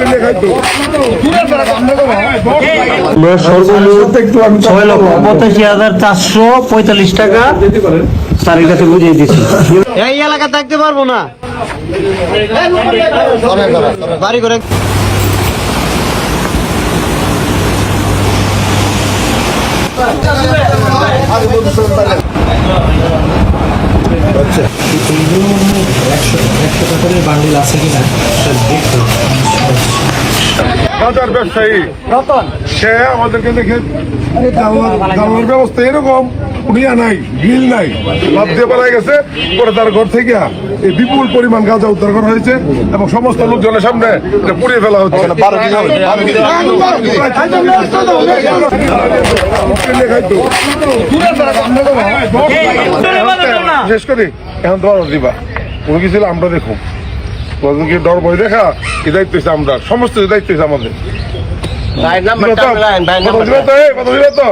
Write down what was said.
6,85,445 টাকা স্যারের কাছে বুঝিয়ে দিচ্ছি। এই এলাকা থাকতে পারবো না, বাড়ি করে বান্ডিল আছে কিনা বাজার ব্যবসায়ী সে আমাদেরকে দেখে জানার ব্যবস্থা এরকম উনিয়া নাই, গ্রিল নাই, লাভ দিয়ে পালাই গেছে। পরে তার ঘর থেকে এই বিপুল পরিমাণ গাঁজা উদ্ধার করা হয়েছে এবং সমস্ত লোকজনের সামনে এটা পুড়িয়ে ফেলা হচ্ছে। বিশেষ করে এখন তোমার দিবা কোনো কিছু আমরা দেখুন ডর ভয় দেখা কি দায়িত্ব হচ্ছে, আমরা সমস্ত দায়িত্ব হচ্ছে আমাদের। কথা দিবা তো